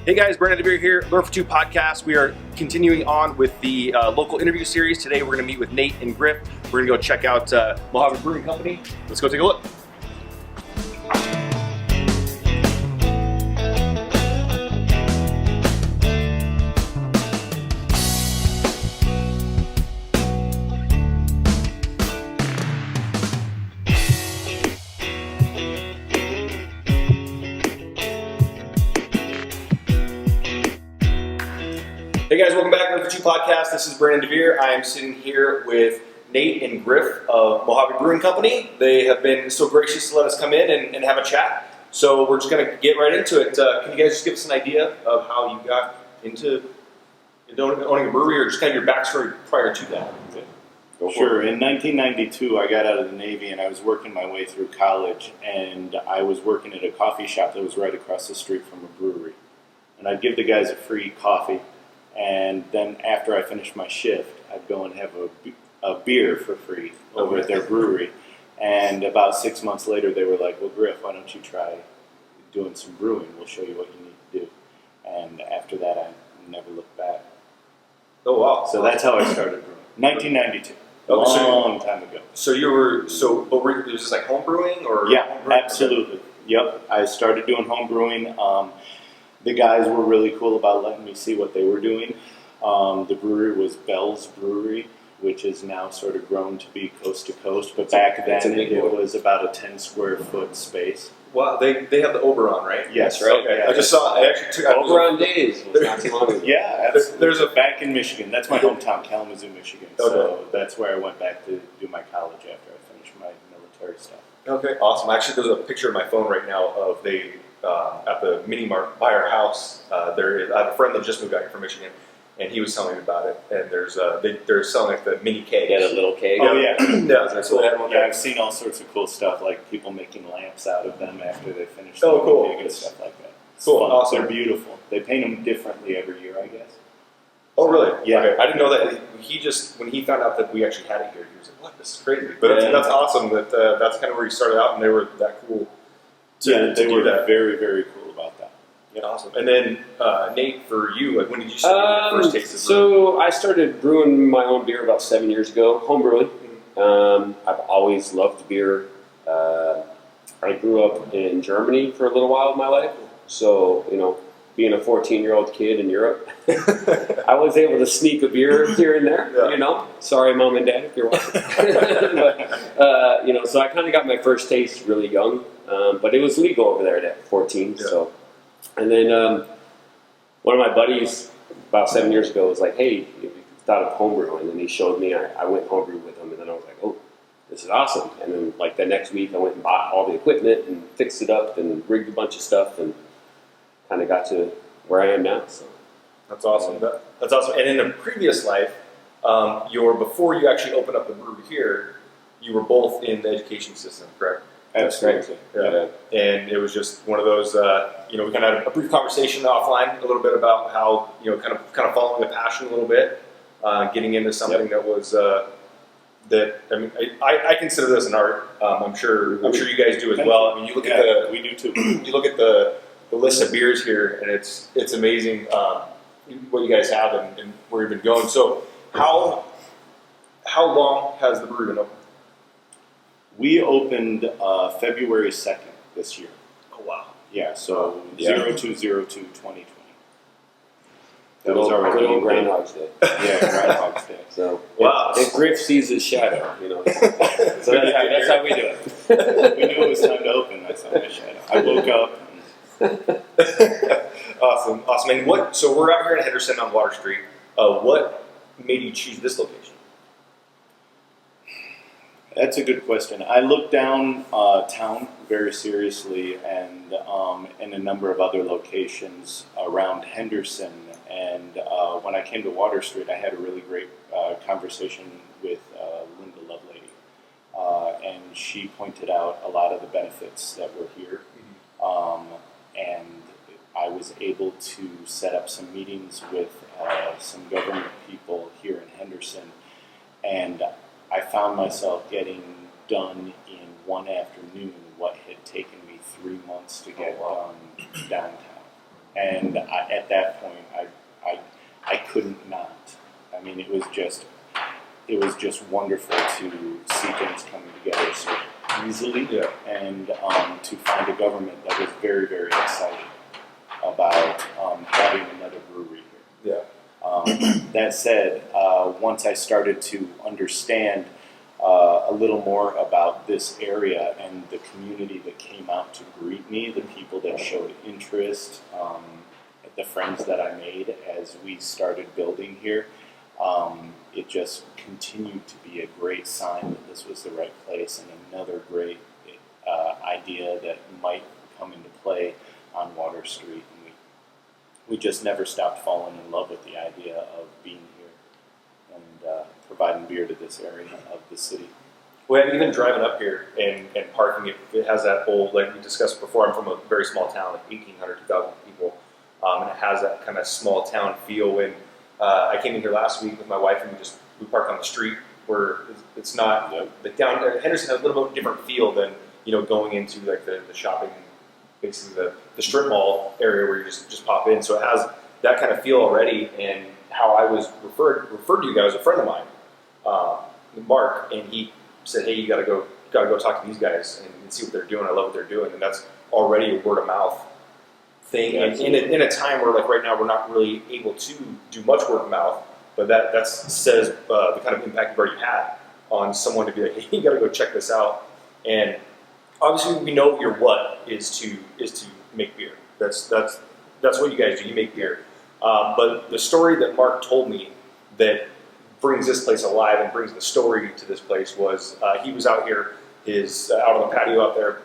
Hey guys, Brandon DeVere here, Learn for Two podcast. We are continuing on with the local interview series. Today we're going to meet with Nate and Griff. We're going to go check out Mojave Brewing Company. Let's go take a look. Hey guys, welcome back to Learn for Two podcast. This is Brandon DeVere. I am sitting here with Nate and Griff of Mojave Brewing Company. They have been so gracious to let us come in and have a chat. So we're just going to get right into it. Can you guys just give us an idea of how you got into owning a brewery, or just kind of your backstory prior to that? Sure. In 1992, I got out of the Navy and I was working my way through college, and I was working at a coffee shop that was right across the street from a brewery. And I'd give the guys a free coffee, and then after I finished my shift, I'd go and have a beer for free over at their brewery. And about 6 months later, they were like, well, Griff, why don't you try doing some brewing? We'll show you what you need to do. And after that, I never looked back. Oh, wow. So that's how I started brewing. 1992. Long time ago. So was this like home brewing or? Yeah, absolutely. Yep. I started doing home brewing. The guys were really cool about letting me see what they were doing. The brewery was Bell's Brewery, which is now sort of grown to be coast to coast. But back then, it was about a 10 square foot space. Wow, they have the Oberon, right? Yes, right. Okay. Yeah, I just saw. I actually took Oberon days. Was not too long ago. Yeah, there's a back in Michigan. That's my hometown, Kalamazoo, Michigan. Okay. So that's where I went back to do my college after I finished my military stuff. Okay, awesome. Actually, there's a picture on my phone right now of at the mini mart by our house. I have a friend that just moved out here from Michigan, and he was telling me about it. And they're selling like the mini kegs. Yeah, the little keg. Oh yeah, yeah, that's what they have. Yeah, I've seen all sorts of cool stuff, like people making lamps out of them after they finish. Oh, cool. And stuff like that. It's Cool, fun. awesome. They're beautiful. They paint them differently every year, I guess. Oh, really? Yeah. Okay. I didn't know that. When he found out that we actually had it here, he was like, "What? This is crazy." But that's awesome. That's kind of where he started out, and they were that cool. They were that. very, very cool about that. Yeah, awesome. And then Nate, for you, like when did you start your first taste of So I started brewing my own beer about 7 years ago, home brewing. I've always loved beer. I grew up in Germany for a little while of my life, so being a 14-year-old kid in Europe, I was able to sneak a beer here and there. Yeah. Sorry, mom and dad, if you're watching. But so I kind of got my first taste really young, but it was legal over there at 14. Yeah. So, and then one of my buddies about 7 years ago was like, "Hey, you thought of homebrew?" And then he showed me. I went homebrew with him, and then I was like, "Oh, this is awesome!" And then like the next week, I went and bought all the equipment and fixed it up and rigged a bunch of stuff and kind of got to where I am now. So That's awesome. That's awesome. And in a previous life, before you actually opened up the brewery here, you were both in the education system, correct? Absolutely. Yeah. And it was just one of those. We kind of had a brief conversation offline, a little bit about how kind of following the passion a little bit, getting into something that was I consider this an art. I'm sure you guys do as well. I mean, you look at we do too. You look at the list of beers here, and it's amazing what you guys have and where you've been going. So how long has the brewery been open? We opened February 2nd this year. Oh wow! Yeah, so 02/02/2020. That was our good old Groundhog's Day. Yeah, Groundhog's Day. So wow! If Griff sees his shadow, So that's how we do it. We knew it was time to open. I saw my shadow. I woke up. Awesome. And so we're out here in Henderson on Water Street. What made you choose this location? That's a good question. I looked down town very seriously, and in a number of other locations around Henderson. And when I came to Water Street, I had a really great conversation with Linda Lovelady, and she pointed out a lot of the benefits that were here. And I was able to set up some meetings with some government people here in Henderson, and I found myself getting done in one afternoon what had taken me 3 months to get done downtown. And at that point, I couldn't not. I mean, it was just wonderful to see things coming together so easily, and to find a government that was very, very excited about having another brewery here. That said, once I started to understand a little more about this area and the community that came out to greet me, the people that showed interest, the friends that I made as we started building here, it just continued to be a great sign that this was the right place and another great idea that might come into play on Water Street. And we just never stopped falling in love with the idea of being here and providing beer to this area of the city. Well, even driving up here and parking, it has that old, like we discussed before, I'm from a very small town, like 1,800, 2,000 people, and it has that kind of small town feel. When I came in here last week with my wife, and we parked on the street where it's not, but down there, Henderson has a little bit different feel than, going into like the shopping, basically the strip mall area where you just pop in. So it has that kind of feel already. And how I was referred to you guys, a friend of mine, Mark, and he said, "Hey, you gotta go talk to these guys and see what they're doing. I love what they're doing." And that's already a word of mouth thing. And in a time where, like right now, we're not really able to do much word of mouth, but that says the kind of impact you've already had on someone to be like, "Hey, you gotta go check this out." And obviously, we know your what is to make beer. That's what you guys do. You make beer. But the story that Mark told me that brings this place alive and brings the story to this place was he was out here, out on the patio out there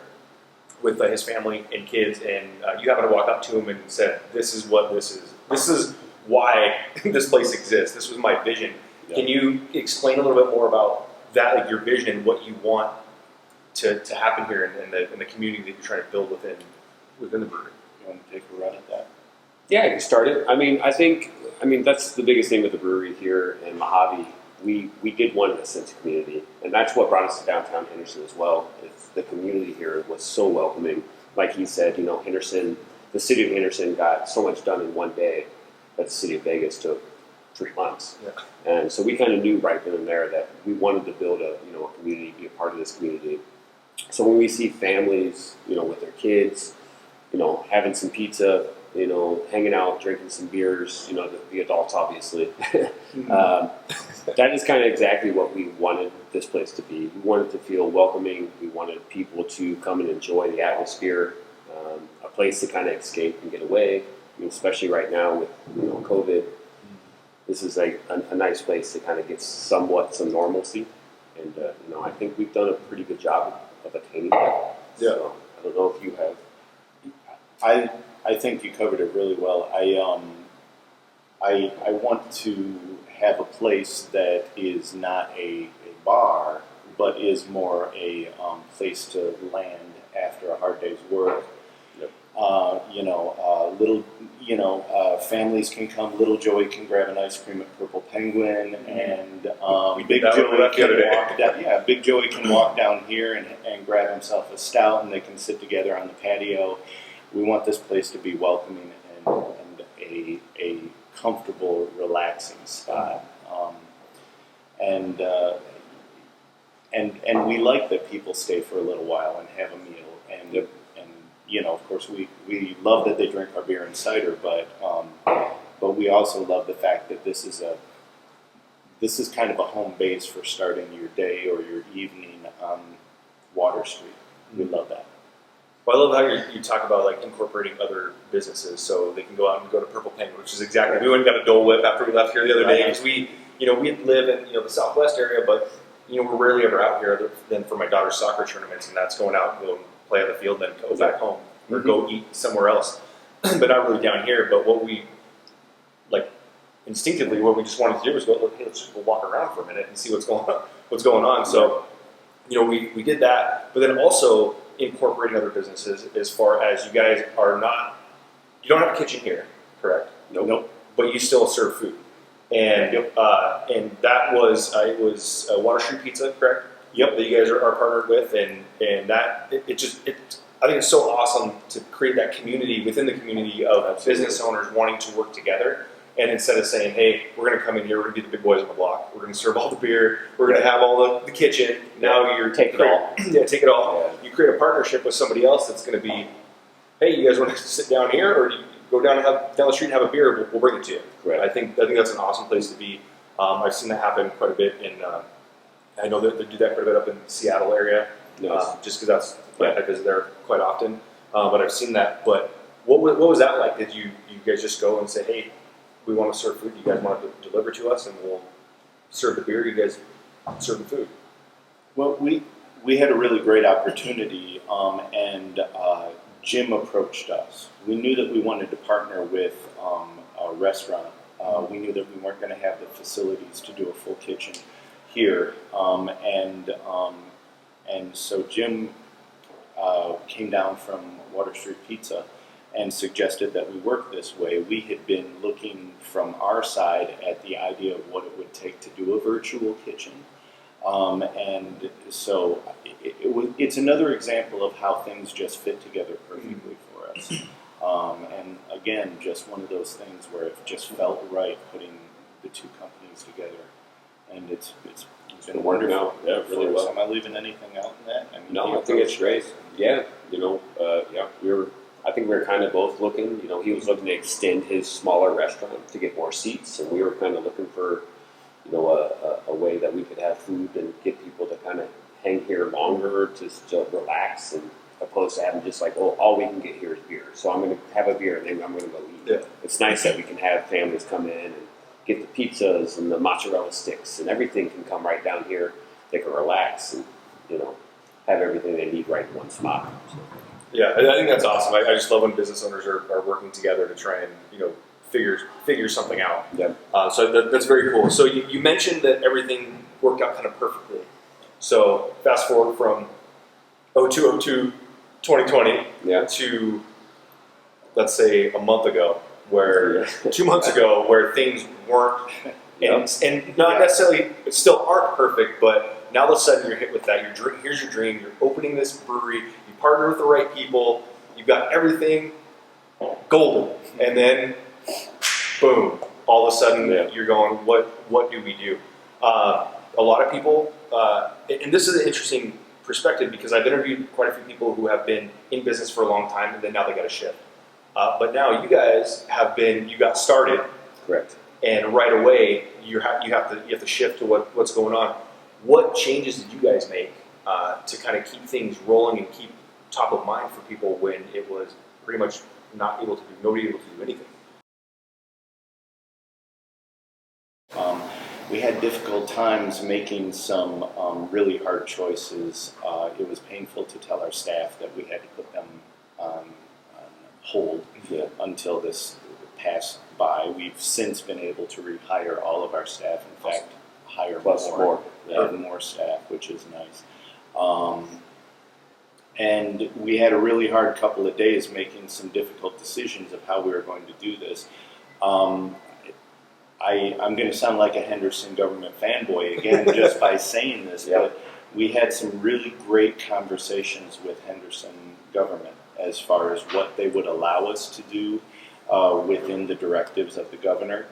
with his family and kids, and you happened to walk up to him and said, "This is what this is. This is why this place exists. This was my vision." Yeah. Can you explain a little bit more about that, like your vision, what you want to happen here in the community that you're trying to build within the brewery? You want to take a run at that? Yeah, you started. I think that's the biggest thing with the brewery here in Mojave. We did want a sense of community, and that's what brought us to downtown Henderson as well. The community here was so welcoming. Like he said, Henderson, the city of Henderson got so much done in one day that the city of Vegas took 3 months. Yeah. And so we kind of knew right then and there that we wanted to build a community, be a part of this community. So when we see families, with their kids, having some pizza, hanging out, drinking some beers, the adults obviously. That is kind of exactly what we wanted this place to be. We wanted to feel welcoming. We wanted people to come and enjoy the atmosphere, a place to kind of escape and get away. Especially right now with COVID, this is a nice place to kind of get somewhat some normalcy. And I think we've done a pretty good job of attaining that. Yeah. So, I don't know if you have. I think you covered it really well. I want to have a place that is not a bar, but is more a place to land after a hard day's work. Yep. Families can come. Little Joey can grab an ice cream at Purple Penguin, and Big Joey can walk down here and grab himself a stout, and they can sit together on the patio. We want this place to be welcoming and a comfortable, relaxing spot. And we like that people stay for a little while and have a meal. And of course, we love that they drink our beer and cider, but we also love the fact that this is kind of a home base for starting your day or your evening on Water Street. We love that. Well, I love how you talk about like incorporating other businesses so they can go out and go to Purple Penguin, which is exactly. We went and got a Dole Whip after we left here the other day because we live in the Southwest area, but we're rarely ever out here other than for my daughter's soccer tournaments, and that's going out and go and play on the field, and then go back home or go eat somewhere else, but not really down here. But what we like instinctively, what we just wanted to do was go, hey, let's just go walk around for a minute and see what's going on. So we did that, but then also incorporating other businesses as far as you guys you don't have a kitchen here, correct? Nope. But you still serve food. And and that was it was Water Street Pizza, correct? Yep. That you guys are partnered with, and that I think it's so awesome to create that community within the community of business owners wanting to work together. And instead of saying, hey, we're going to come in here, we're going to be the big boys on the block, we're going to serve all the beer, we're going to have all the kitchen, now you're Take it all. Yeah, take it all. Yeah. You create a partnership with somebody else that's going to be, hey, you guys want to sit down here, or you go down the street and have a beer, we'll bring it to you. Correct. I think that's an awesome place to be. I've seen that happen quite a bit I know that they do that quite a bit up in the Seattle area, Nice. just because I visit there quite often. But I've seen that. But what was that like? Did you guys just go and say, hey, we want to serve food. You guys want to deliver to us, and we'll serve the beer. You guys serve the food. Well, we had a really great opportunity, and Jim approached us. We knew that we wanted to partner with a restaurant. We knew that we weren't going to have the facilities to do a full kitchen here, and so Jim came down from Water Street Pizza and suggested that we work this way. We had been looking from our side at the idea of what it would take to do a virtual kitchen. And so it's another example of how things just fit together perfectly for us. And again, just one of those things where it just felt right putting the two companies together. And it's been wonderful. out. Yeah, really well. Am I leaving anything out in that? I mean, No, I think it's great. Yeah, I think we were kind of both looking. He was looking to extend his smaller restaurant to get more seats, and we were kind of looking for, a way that we could have food and get people to kind of hang here longer to relax, and opposed to having just like, oh, all we can get here is beer. So I'm going to have a beer and then I'm going to go eat. Yeah. It's nice that we can have families come in and get the pizzas and the mozzarella sticks, and everything can come right down here. They can relax and, have everything they need right in one spot. So. Yeah, I think that's awesome. I just love when business owners are working together to try and figure something out. Yeah. So that's very cool. So you mentioned that everything worked out kind of perfectly. So fast forward from 2020 Yeah. to, let's say, a month ago, where 2 months ago, where things weren't, and not necessarily still aren't perfect, but now all of a sudden you're hit with that. Here's your dream. You're opening this brewery. You partner with the right people. You've got everything golden, and then boom! All of a sudden you're going, what do we do? A lot of people, and this is an interesting perspective because I've interviewed quite a few people who have been in business for a long time, and then now they got to shift. But now you guys you got started, Correct. and right away you have to shift to what's going on. What changes did you guys make to kind of keep things rolling and keep top of mind for people when it was pretty much nobody able to do anything? We had difficult times making some really hard choices. It was painful to tell our staff that we had to put them on hold until this passed by. We've since been able to rehire all of our staff. In fact, hire more staff, which is nice. And we had a really hard couple of days making some difficult decisions of how we were going to do this. I'm going to sound like a Henderson government fanboy again just by saying this, but we had some really great conversations with Henderson government as far as what they would allow us to do within the directives of the governor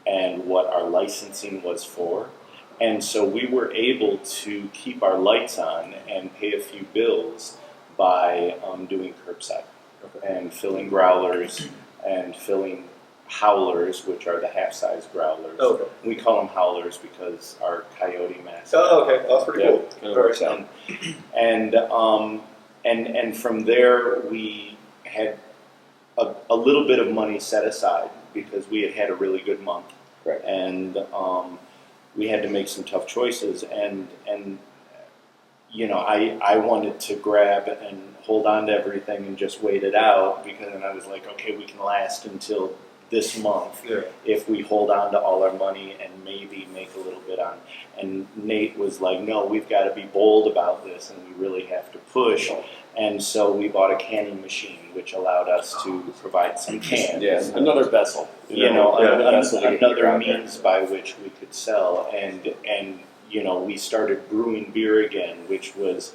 and what our licensing was for. And so we were able to keep our lights on and pay a few bills by doing curbside and filling growlers and filling howlers, which are the half-size growlers. Okay. We call them howlers because our coyote mask. Oh, okay. That's pretty cool. Kind of works out. And from there, we had a little bit of money set aside because we had a really good month. Right. And we had to make some tough choices. And I wanted to grab and hold on to everything and just wait it out because then I was like, okay, we can last until this month if we hold on to all our money and maybe make a little bit on. And Nate was like, no, we've got to be bold about this and we really have to push. And so we bought a canning machine, which allowed us to provide some cans. Yes, another vessel. Another means by which we could sell. And we started brewing beer again, which was,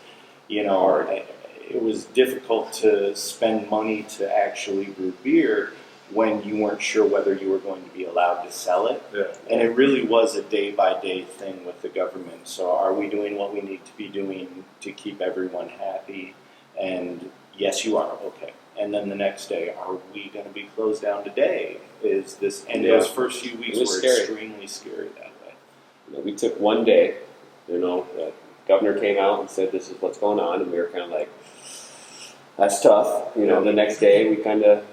it was difficult to spend money to actually brew beer when you weren't sure whether you were going to be allowed to sell it. Yeah. And it really was a day-by-day thing with the government. So are we doing what we need to be doing to keep everyone happy? And yes, you are. Okay. And then the next day, are we going to be closed down today? Is this? And those first few weeks were scary. extremely scary that way. You know, we took one day, the governor came out and said, this is what's going on. And we were kind of like, that's tough. The next day we kind of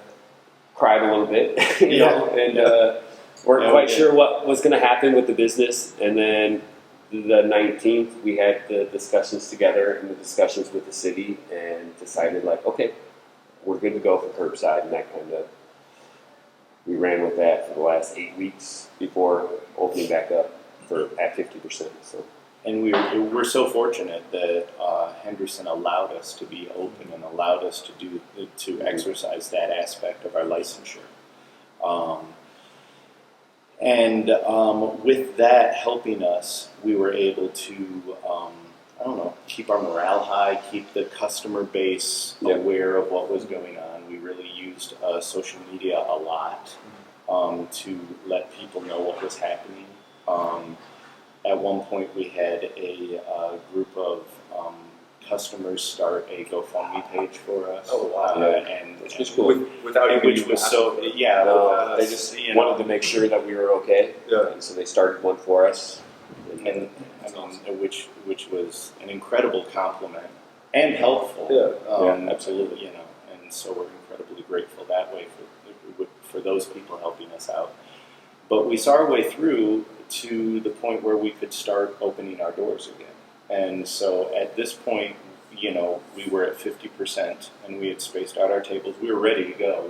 cried a little bit, and weren't quite sure what was going to happen with the business. And then the 19th, we had the discussions together and the discussions with the city and decided like, okay, we're good to go for curbside. And that kind of, we ran with that for the last 8 weeks before opening back up at 50%. So. And we're so fortunate that Henderson allowed us to be open and allowed us to exercise that aspect of our licensure. With that helping us, we were able to, keep our morale high, keep the customer base aware of what was going on. We really used social media a lot to let people know what was happening. At one point, we had a group of customers start a GoFundMe page for us. Oh, wow. Which was cool. Without even which was so, they just wanted to make sure that we were okay. Yeah. And so they started one for us. Which was an incredible compliment and helpful. Absolutely. And so we're incredibly grateful that way for those people helping us out. But we saw our way through to the point where we could start opening our doors again. And so at this point, we were at 50% and we had spaced out our tables. We were ready to go.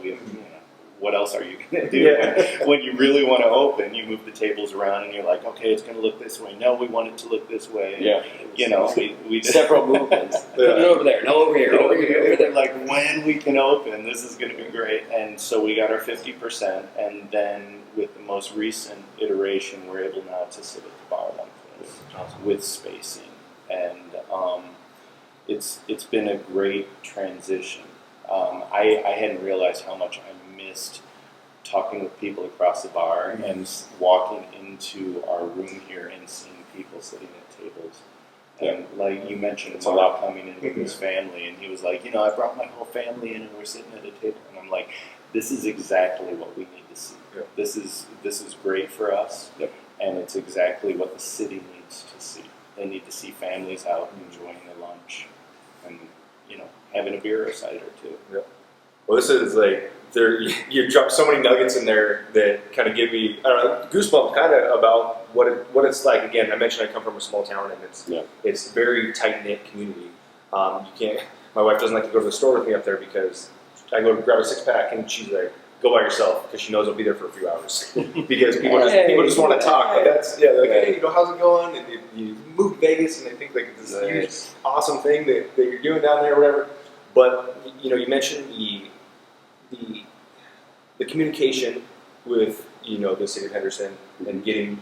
What else are you going to do? When you really want to open, you move the tables around and you're like, okay, it's going to look this way. No, we want it to look this way. We did several movements. Put it over there. No, over here. Over here. Over there. Like when we can open, this is going to be great. And so we got our 50%, and then with the most recent iteration, we're able now to sit at the bar like this with spacing, and it's been a great transition. I hadn't realized how much I missed talking with people across the bar and walking into our room here and seeing people sitting at tables. And like you mentioned, it's a lot coming in with his family, and he was like, I brought my whole family in and we're sitting at a table. And I'm like, this is exactly what we need to see. Yeah. This is great for us, and it's exactly what the city needs to see. They need to see families out enjoying their lunch and, having a beer or cider too. Yeah. Well, this is like, you dropped so many nuggets in there that kind of give me goosebumps kind of about what it's like. Again, I mentioned I come from a small town, and it's very tight knit community. You can't. My wife doesn't like to go to the store with me up there because I go to grab a 6-pack and she's like, "Go by yourself," because she knows I'll be there for a few hours because people just want to talk. But that's like, hey, how's it going? And you moved to Vegas, and they think like it's this huge, awesome thing that you're doing down there, or whatever. But you mentioned the communication with the city of Henderson and getting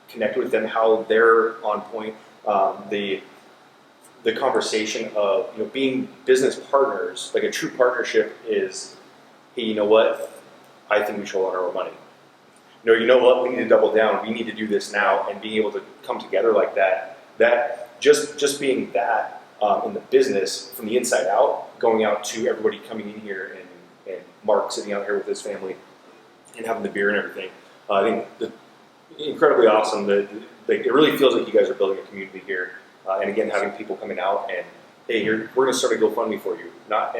connected with them, how they're on point. The conversation of being business partners, like a true partnership is, hey, you know what? I think we should hold on our own money. You know what? We need to double down. We need to do this now, and being able to come together like that. That just being that. In the business from the inside out, going out to everybody coming in here and Mark sitting out here with his family and having the beer and everything. I think incredibly awesome. That it really feels like you guys are building a community here. And again, having people coming out and, hey, we're going to start a GoFundMe for you. Not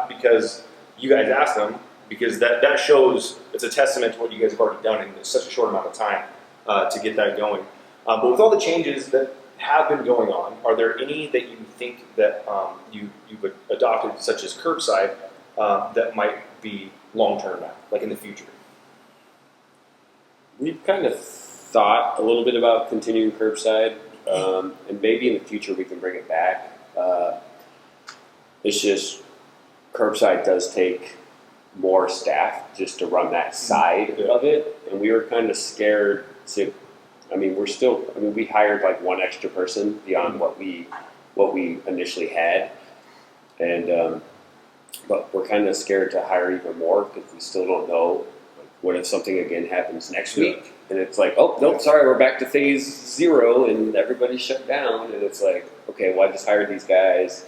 because you guys asked them, because that shows it's a testament to what you guys have already done in such a short amount of time to get that going. But with all the changes that have been going on, are there any that you think that you've adopted, such as curbside, that might be long-term now, like in the future? We've kind of thought a little bit about continuing curbside, and maybe in the future we can bring it back. It's just curbside does take more staff just to run that side of it, and we were kind of scared to. We hired like one extra person beyond what we what we initially had, and but we're kind of scared to hire even more because we still don't know what if something again happens next week, and it's like, oh nope, sorry, we're back to phase 0 and everybody's shut down, and it's like, okay, well I just hired these guys.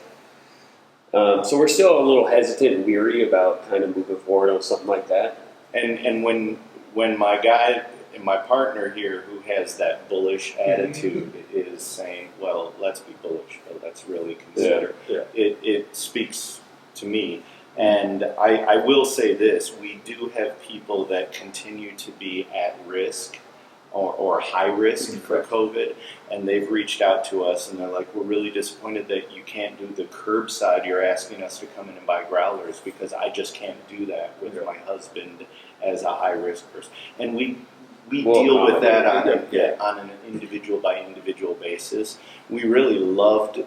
So we're still a little hesitant and weary about kind of moving forward on something like that. And when my guy and my partner here, who has that bullish attitude, is saying, "Well, let's be bullish. But let's really consider." It speaks to me. And I will say this: we do have people that continue to be at risk or high risk for COVID, and they've reached out to us and they're like, we're really disappointed that you can't do the curbside. You're asking us to come in and buy growlers because I just can't do that with my husband as a high risk person. And we deal with that on an individual by individual basis. We really loved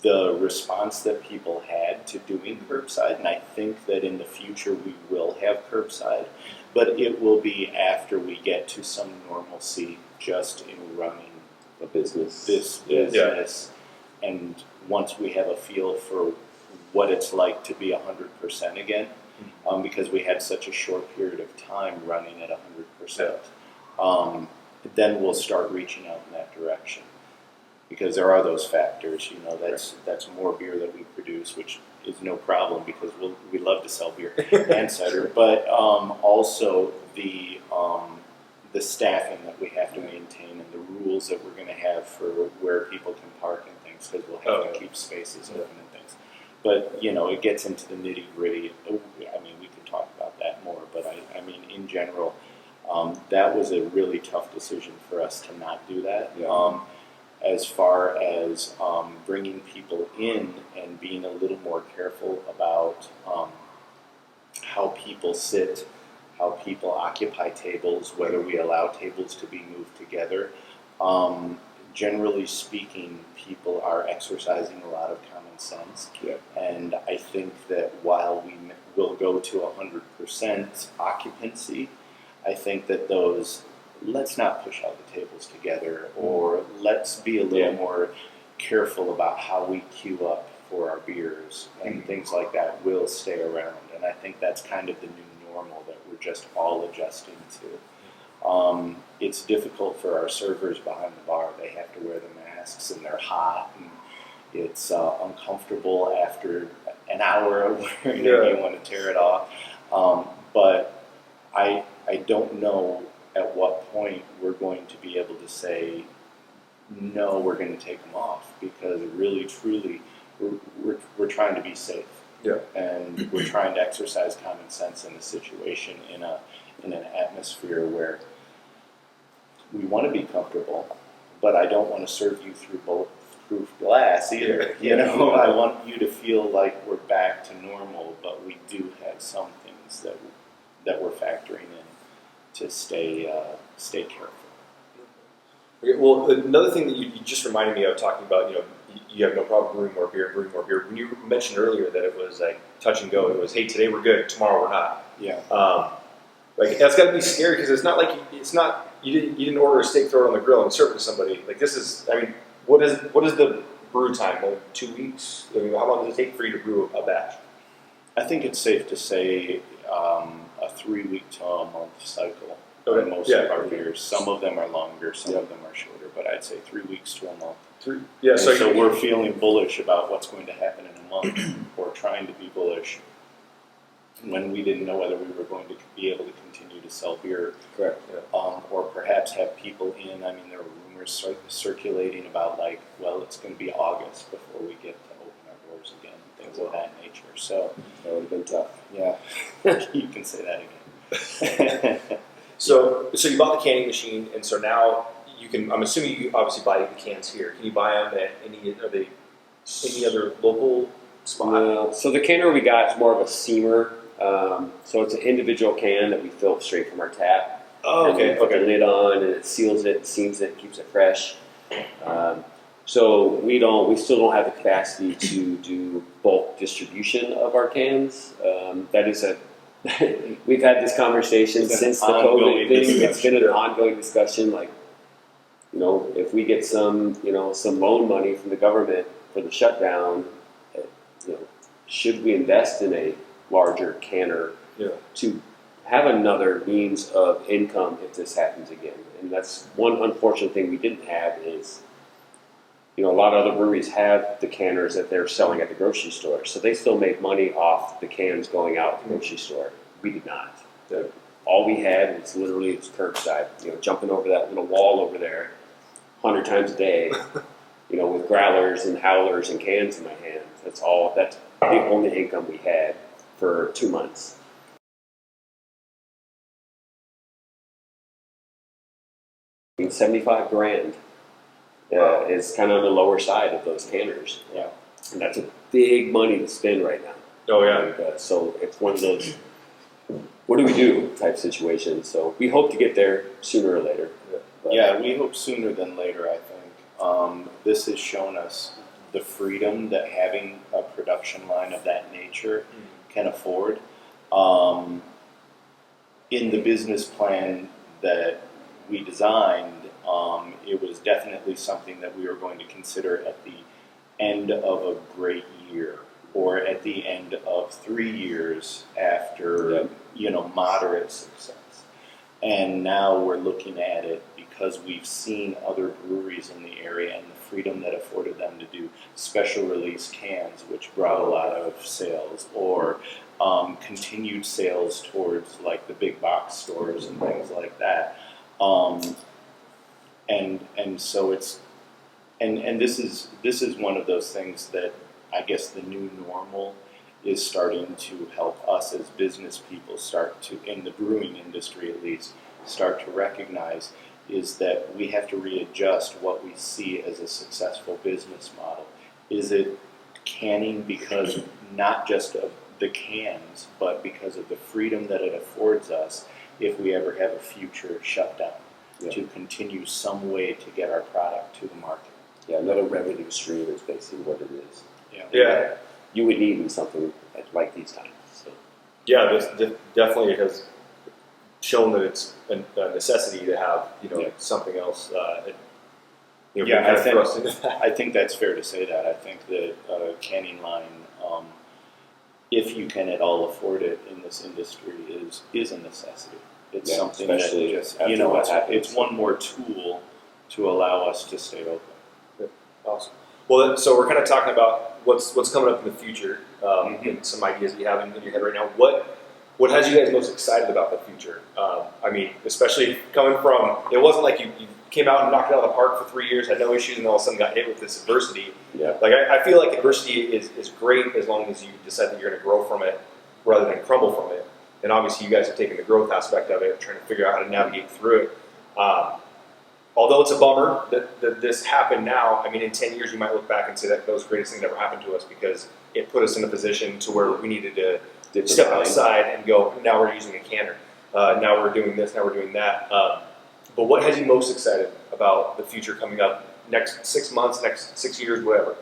the response that people had to doing curbside, and I think that in the future we will have curbside, but it will be after we get to some normalcy just in running A business. this business, and once we have a feel for what it's like to be 100% again, because we had such a short period of time running at 100%, then we'll start reaching out in that direction. Because there are those factors, that's more beer that we produce, which is no problem because we love to sell beer and cider, but also the staffing that we have to maintain and the rules that we're going to have for where people can park and things, because we'll have to keep spaces open and things. But it gets into the nitty gritty. I mean, we could talk about that more, but I mean, in general, that was a really tough decision for us to not do that. As far as bringing people in and being a little more careful about how people sit, how people occupy tables, whether we allow tables to be moved together. Generally speaking, people are exercising a lot of common sense. And I think that while we will go to 100% occupancy, I think that let's not push all the tables together, or let's be a little more careful about how we queue up for our beers, and things like that will stay around. And I think that's kind of the new normal that we're just all adjusting to. It's difficult for our servers behind the bar. They have to wear the masks and they're hot, and it's uncomfortable after an hour of wearing it. You want to tear it off. But I don't know at what point we're going to be able to say, no, we're going to take them off, because really, truly, we're trying to be safe. And we're trying to exercise common sense in a situation, in an atmosphere where we want to be comfortable, but I don't want to serve you through bulletproof glass either. I want you to feel like we're back to normal, but we do have some things that we're factoring in to stay careful. Okay, well, another thing that you just reminded me of, talking about, you have no problem brewing more beer. When you mentioned earlier that it was like touch and go, it was, hey, today we're good, tomorrow we're not. Like, that's got to be scary, because it's not like you didn't order a steak, throw it on the grill, and serve it to somebody. Like, this is, I mean, what is the brew time? Like 2 weeks? I mean, how long does it take for you to brew a batch? I think it's safe to say a 3-week to a month cycle for most of our beers. Some of them are longer, some of them are shorter, but I'd say 3 weeks to a month. So we're feeling bullish about what's going to happen in a month, or trying to be bullish when we didn't know whether we were going to be able to continue to sell beer. Correct. Or perhaps have people in. I mean, there were rumors circulating about, like, well, it's going to be August before we get to open our doors again, things of that nature. So that would have been tough. Yeah, you can say that again. So you bought the canning machine, and so now you can. I'm assuming you obviously buy the cans here. Can you buy them at any other local spot? So the canner we got is more of a seamer. So it's an individual can that we fill straight from our tap. Oh, okay. Put the lid on, and it seals it, seams it, keeps it fresh. So we still don't have the capacity to do bulk distribution of our cans. That is we've had this conversation since the COVID thing. It's been an ongoing discussion. Like, if we get some loan money from the government for the shutdown, you know, should we invest in a larger canner to have another means of income if this happens again? And that's one unfortunate thing we didn't have is, a lot of other breweries have the canners that they're selling at the grocery store, so they still make money off the cans going out at the grocery store. We did not. All we had was literally curbside, jumping over that little wall over there 100 times a day, with growlers and howlers and cans in my hands. That's the only income we had for 2 months. I mean, 75 grand is kind of on the lower side of those canners. Yeah. And that's a big money to spend right now. Oh, yeah. And, so it's one of those, what do we do type situations. So we hope to get there sooner or later. Yeah, we hope sooner than later, I think. This has shown us the freedom that having a production line of that nature can afford. In the business plan that we designed, it was definitely something that we were going to consider at the end of a great year, or at the end of 3 years after, moderate success. And now we're looking at it because we've seen other breweries in the area and the freedom that afforded them to do special release cans, which brought a lot of sales, or continued sales towards like the big box stores and things like that. And so it's and this is one of those things that I guess the new normal is starting to help us as business people start to, in the brewing industry at least, start to recognize is that we have to readjust what we see as a successful business model. Is it canning because not just of the cans, but because of the freedom that it affords us if we ever have a future shutdown, to continue some way to get our product to the market. Yeah, another revenue stream is basically what it is. Yeah. You would need in something like these times. So. Yeah, this definitely has shown that it's a necessity to have, something else. I think that's fair to say that. I think that canning line, if you can at all afford it in this industry, is a necessity. It's something that just, it's one more tool to allow us to stay open. Awesome. Well, so we're kind of talking about what's coming up in the future, and some ideas that you have in your head right now. What has you guys most excited about the future? I mean, especially coming from, it wasn't like you came out and knocked it out of the park for 3 years, had no issues, and all of a sudden got hit with this adversity. Yeah. Like I feel like adversity is great as long as you decide that you're going to grow from it rather than crumble from it. And obviously, you guys have taken the growth aspect of it, trying to figure out how to navigate through it. Although it's a bummer that this happened now, I mean, in 10 years, you might look back and say that was the greatest thing that ever happened to us because it put us in a position to where we needed to step outside and go, now we're using a canner. Now we're doing this, now we're doing that. But what has you most excited about the future coming up next 6 months, next 6 years, whatever?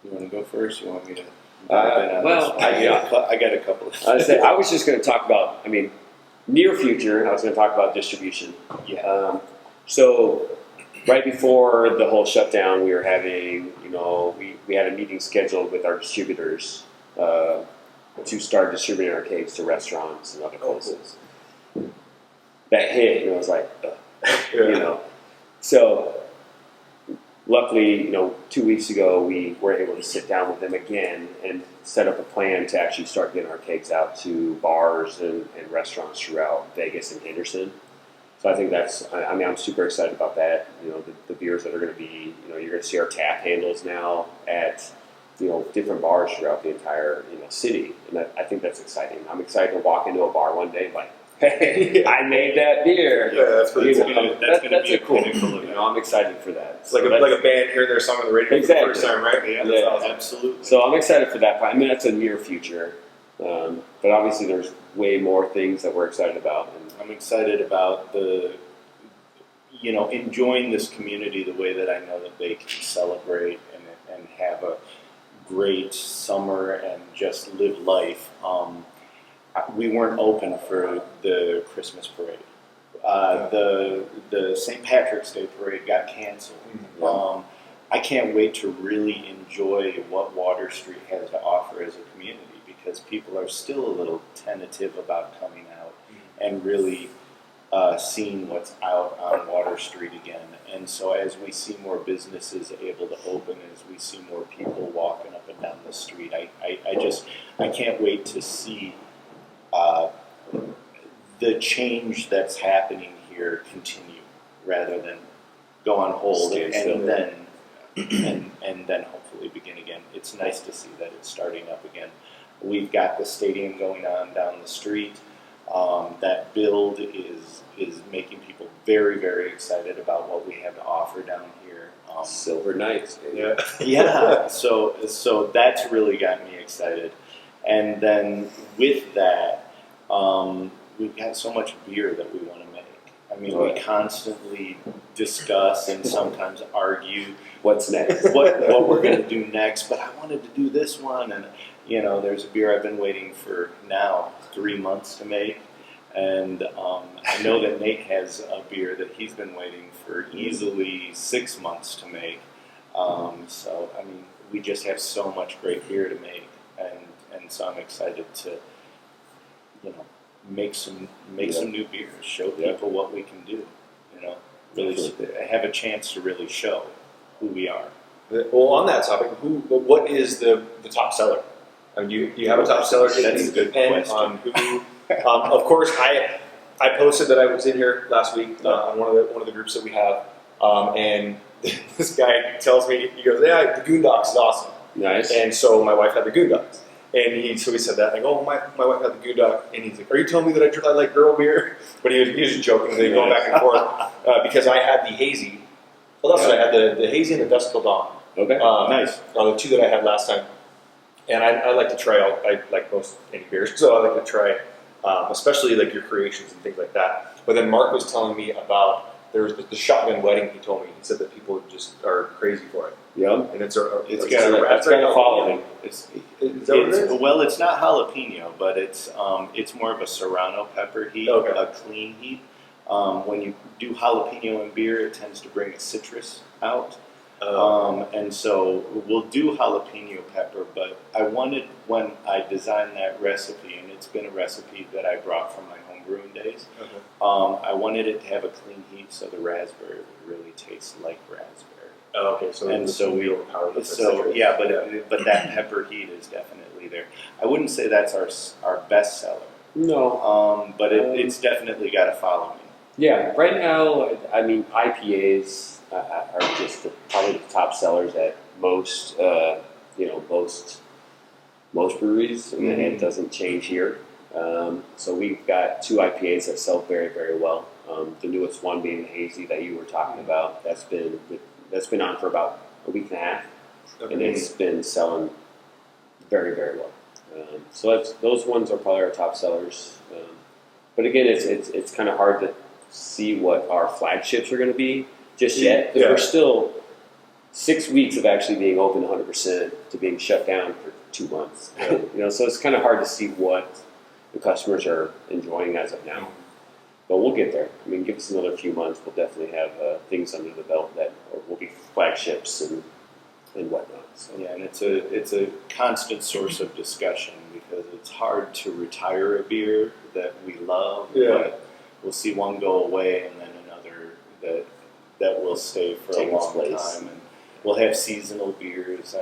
You want to go first? You want me to? I got a couple. I was just going to talk about, near future, I was going to talk about distribution. Yeah. So right before the whole shutdown, we were having, we had a meeting scheduled with our distributors to start distributing our cakes to restaurants and other places. That hit, and it was like, So luckily, 2 weeks ago, we were able to sit down with them again and set up a plan to actually start getting our cakes out to bars and restaurants throughout Vegas and Henderson. So I think I'm super excited about that. The beers that are going to be, you're going to see our tap handles now at, different bars throughout the entire, city. And I think that's exciting. I'm excited to walk into a bar one day like, hey, I made that beer. Yeah, that's pretty cool. That's a cool. I'm excited for that. It's like a band hearing their song on the radio for the first time, right? Yeah, awesome. Absolutely. So I'm excited for that. That's a near future. But obviously there's way more things that we're excited about. And I'm excited about enjoying this community the way that I know that they can celebrate and have a great summer and just live life. We weren't open for the Christmas parade. The St. Patrick's Day parade got canceled. Yeah. I can't wait to really enjoy what Water Street has to offer as a community, because people are still a little tentative about coming out and really seeing what's out on Water Street again. And so as we see more businesses able to open, as we see more people walking up and down the street, I can't wait to see the change that's happening here continue rather than go on hold and then hopefully begin again. It's nice to see that it's starting up again. We've got the stadium going on down the street. That build is making people very, very excited about what we have to offer down here. Silver Knights. Yeah. Yeah, so that's really got me excited. And then with that, we've got so much beer that we want to make. I mean, we constantly discuss and sometimes argue What's next? what we're going to do next, but I wanted to do this one, and there's a beer I've been waiting for now 3 months to make, and I know that Nate has a beer that he's been waiting for easily 6 months to make. So I mean, we just have so much great beer to make, and so I'm excited to make some new beers, show people what we can do. Really have a chance to really show who we are. Well, on that topic, what is the top seller? I mean, you have a top seller. That's a good question. On who, of course, I posted that I was in here last week on one of the groups that we have, and this guy tells me, he goes, "Yeah, the Goondocks is awesome." Nice. And so my wife had the Goondocks. And he said that, and I go, "Oh, my wife had the Goondock," and he's like, "Are you telling me that I like girl beer?" But he was just joking. They go back and forth because I had the hazy. Well, that's what I had, the hazy and the Dusk Till Dawn. Okay. Nice. Are the two that I had last time, and I like to try. I like most any beers, so I like to try, especially like your creations and things like that. But then Mark was telling me about there's the shotgun wedding. He told me, he said that people just are crazy for it. Yeah. And it's got a following. It's not jalapeno, but it's more of a serrano pepper heat, a clean heat. When you do jalapeno in beer, it tends to bring a citrus out. And so we'll do jalapeno pepper, but I wanted, when I designed that recipe, and it's been a recipe that I brought from my home brewing days, I wanted it to have a clean heat so the raspberry would really taste like raspberry. Oh, okay, so we overpower the citrus. Yeah, but that pepper heat is definitely there. I wouldn't say that's our best seller. No. But it's definitely got a following. Yeah, right now, I mean, IPAs are just probably the top sellers at most breweries, and it doesn't change here. So we've got 2 IPAs that sell very, very well. The newest one being the hazy that you were talking about. That's been on for about a week and a half, and it's been selling very, very well. So those ones are probably our top sellers. But again, it's kind of hard to see what our flagships are going to be just yet, because we're still 6 weeks of actually being open 100% to being shut down for 2 months. So it's kind of hard to see what the customers are enjoying as of now. But we'll get there. I mean, give us another few months. We'll definitely have things under the belt that will be flagships and whatnot. So. Yeah, and it's a constant source of discussion, because it's hard to retire a beer that we love. But we'll see one go away and then another that will stay for a long time. And we'll have seasonal beers.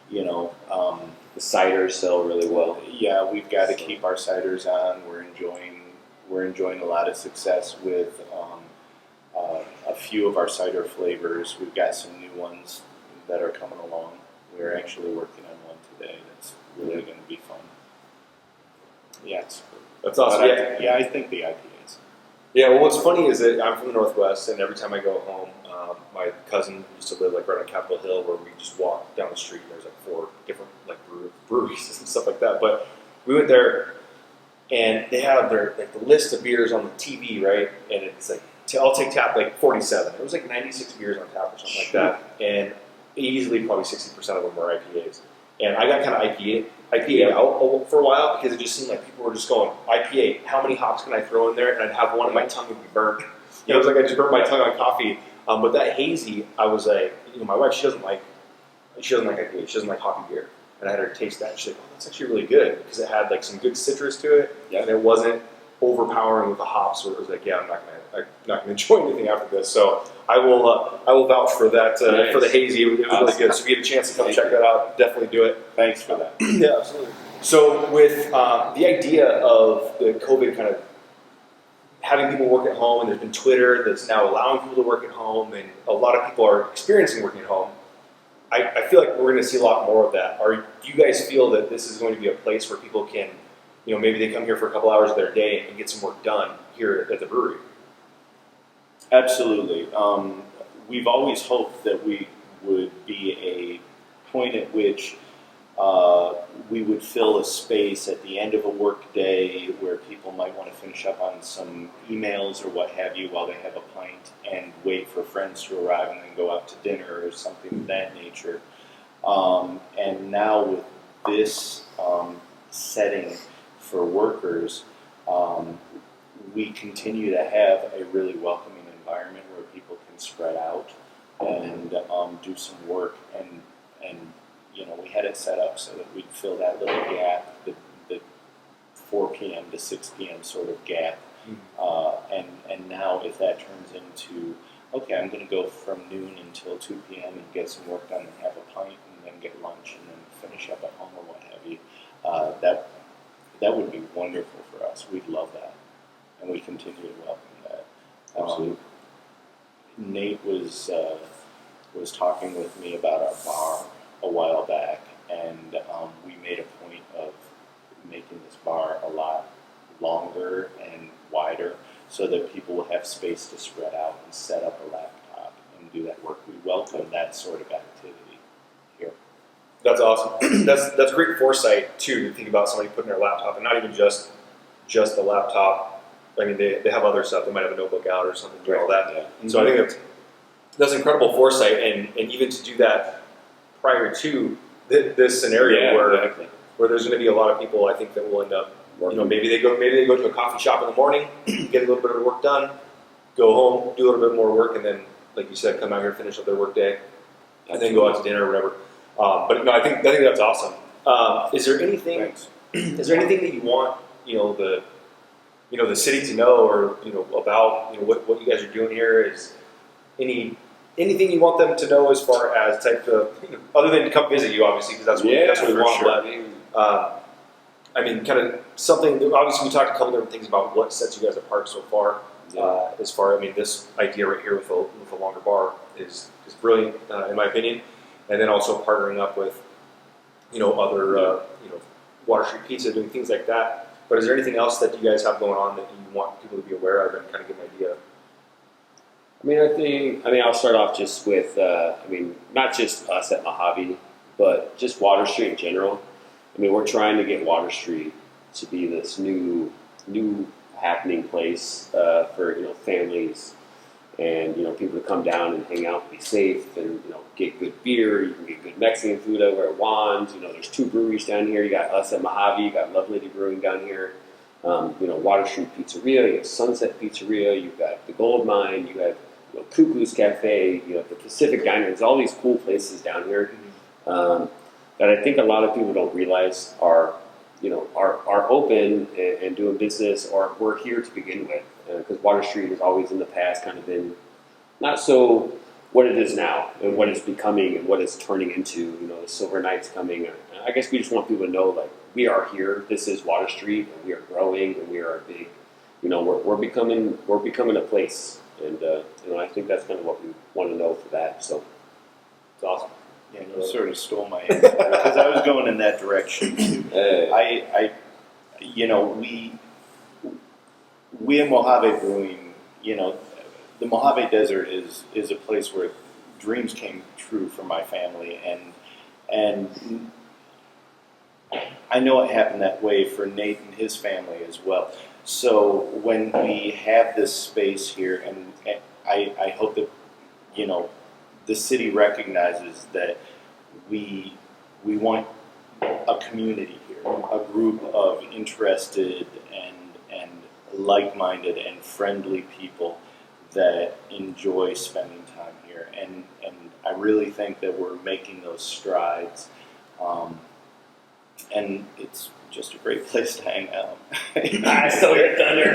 The ciders sell really well. Yeah, we've got to keep our ciders on. We're enjoying a lot of success with a few of our cider flavors. We've got some new ones that are coming along. We're actually working on one today that's really going to be fun. Yeah, that's awesome. I think the IPAs. Yeah, well, what's funny is that I'm from the Northwest, and every time I go home, my cousin used to live right on Capitol Hill, where we just walk down the street, and there's 4 different breweries and stuff like that. But we went there, and they have their the list of beers on the TV, right? And it's I'll take tap 47. It was 96 beers on tap or something like that, and easily probably 60% of them were IPAs. And I got kind of IPA out for a while because it just seemed like people were just going, IPA, how many hops can I throw in there? And I'd have one and my tongue would be burnt. It was like I just burnt my tongue on coffee. But that hazy, I was like, my wife, she doesn't like IPA. She doesn't like hoppy beer. And I had her taste that. She's like, oh, that's actually really good because it had like some good citrus to it. Yeah. And it wasn't overpowering with the hops. So it was like, yeah, I'm not gonna enjoy anything after this. So I will vouch for that for the hazy. It was really good. So if you get a chance to come check that out, definitely do it. Thanks for that. Yeah, absolutely. So with the idea of the COVID kind of having people work at home, and there's been Twitter that's now allowing people to work at home, and a lot of people are experiencing working at home. I feel like we're going to see a lot more of that. Do you guys feel that this is going to be a place where people can, maybe they come here for a couple hours of their day and get some work done here at the brewery? Absolutely. We've always hoped that we would be a point at which we would fill a space at the end of a work day where people might want to finish up on some emails or what have you while they have a pint and wait for friends to arrive and then go out to dinner or something of that nature. And now with this setting for workers, we continue to have a really welcoming environment where people can spread out and do some work and we had it set up so that we'd fill that little gap, the 4 p.m. to 6 p.m. sort of gap. And now if that turns into, okay, I'm going to go from noon until 2 p.m. and get some work done and have a pint and then get lunch and then finish up at home or what have you, that would be wonderful for us. We'd love that. And we continue to welcome that. Absolutely. Nate was talking with me about our bar a while back, and we made a point of making this bar a lot longer and wider so that people will have space to spread out and set up a laptop and do that work. We welcome that sort of activity here. That's awesome. That's great foresight too, to think about somebody putting their laptop, and not even just the laptop. I mean, they have other stuff. They might have a notebook out or something, do all that. Yeah. And so I think that's incredible foresight, and even to do that prior to this scenario where there's going to be a lot of people, I think, that will end up, maybe they go to a coffee shop in the morning, get a little bit of work done, go home, do a little bit more work, and then, like you said, come out here, finish up their work day, and then go out to dinner or whatever. But no, I think that's awesome. Is there anything that you want, the city to know, or about what you guys are doing here? Is anything you want them to know as far as type of, other than to come visit you, obviously, because that's what we want. Sure. But I mean, kind of something. Obviously, we talked a couple different things about what sets you guys apart so far. This idea right here with a longer bar is brilliant in my opinion, and then also partnering up with other Water Street Pizza, doing things like that. But is there anything else that you guys have going on that you want people to be aware of and kind of get an idea? I'll start off just with, not just us at Mojave, but just Water Street in general. We're trying to get Water Street to be this new happening place for families and people to come down and hang out, and be safe, and get good beer. You can get good Mexican food over at Juan's. There's 2 breweries down here. You got us at Mojave. You got Love Lady Brewing down here. Water Street Pizzeria. You have Sunset Pizzeria. You've got the Gold Mine. You have Cuckoo's Cafe, the Pacific Diner. There's all these cool places down here that I think a lot of people don't realize are open and doing business, or were here to begin with. Because Water Street has always in the past kind of been not so what it is now, and what it's becoming, and what it's turning into. The Silver Knight's coming. I guess we just want people to know, like, we are here. This is Water Street, and we are growing, and we are a big. We're becoming a place. And I think that's kind of what we want to know for that. So it's awesome. Yeah, you sort of stole my answer because I was going in that direction too. We at Mojave Brewing, the Mojave Desert is a place where dreams came true for my family, and I know it happened that way for Nate and his family as well. So when we have this space here, and I hope that the city recognizes that we want a community a group of interested and like-minded and friendly people that enjoy spending time here, and I really think that we're making those strides, and it's just a great place to hang out. I stole your thunder.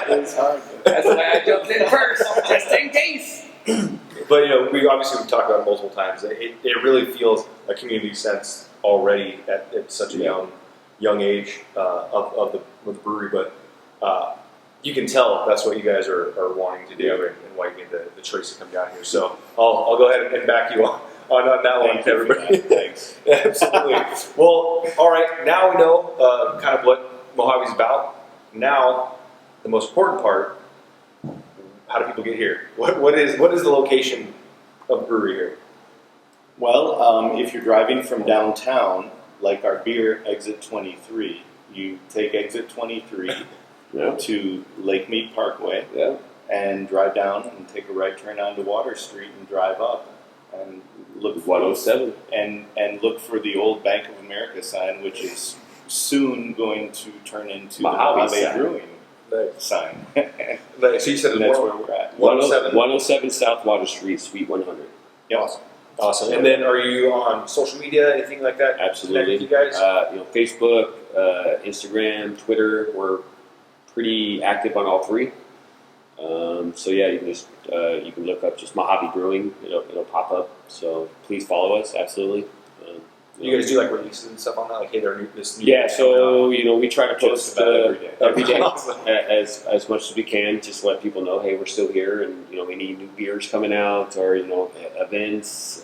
It's hard. That's why I jumped in first, just in case. But we've talked about it multiple times. It really feels a community sense already at such a young age of the brewery. But you can tell that's what you guys are wanting to do, and why you made the choice to come down here. So I'll go ahead and back you on that one, everybody. Thanks. Absolutely. Well, all right. Now we know kind of what Mojave's about. Now, the most important part. How do people get here? What is the location of the brewery here? Well, if you're driving from downtown, like our beer, exit 23, you take exit 23 to Lake Mead Parkway and drive down and take a right turn onto Water Street and drive up and look for 107 and look for the old Bank of America sign, which is soon going to turn into Mojave the Mojave Brewing sign. So you said And that's where we're at. 107. 107 South Water Street, Suite 100. Yeah. Awesome. And then, are you on social media, anything like that? Absolutely. You guys? Facebook, Instagram, Twitter. We're pretty active on all three. So yeah, you can just you can look up just Mojave Brewing. It'll pop up. So please follow us. Absolutely. You guys do like releases and stuff on that? Like, hey, this new Yeah, thing so coming we try to post about every day. every day as much as we can, just to let people know, hey, we're still here, and we need new beers coming out, or events,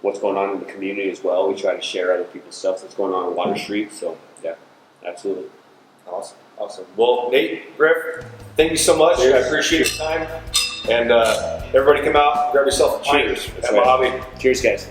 what's going on in the community as well. We try to share other people's stuff that's going on on Water Street. So yeah, absolutely. Awesome. Well, Nate, Griff, thank you so much. Cheers. I appreciate your time. And everybody come out, grab yourself a pint Cheers. at Mojave. Cheers, guys.